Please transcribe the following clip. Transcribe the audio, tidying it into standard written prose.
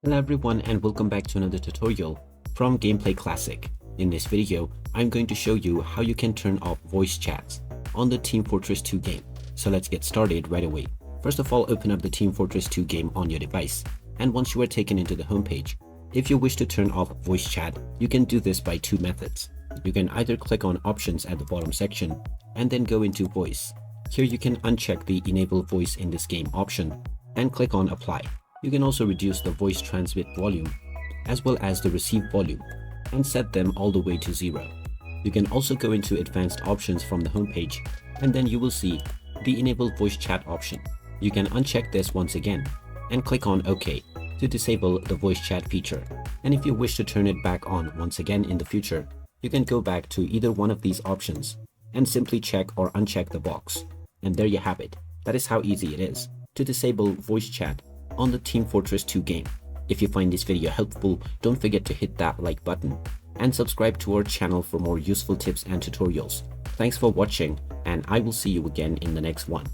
Hello everyone and welcome back to another tutorial from Gameplay Classic. In this video, I'm going to show you how you can turn off voice chats on the Team Fortress 2 game. So let's get started right away. First of all, open up the Team Fortress 2 game on your device. And once you are taken into the homepage, if you wish to turn off voice chat, you can do this by two methods. You can either click on options at the bottom section and then go into voice. Here you can uncheck the enable voice in this game option and click on apply. You can also reduce the voice transmit volume as well as the receive volume and set them all the way to 0. You can also go into advanced options from the homepage and then you will see the enable voice chat option. You can uncheck this once again and click on OK to disable the voice chat feature. And if you wish to turn it back on once again in the future, you can go back to either one of these options and simply check or uncheck the box. And there you have it. That is how easy it is to disable voice chat on the Team Fortress 2 game. If you find this video helpful, don't forget to hit that like button and subscribe to our channel for more useful tips and tutorials. Thanks for watching, and I will see you again in the next one.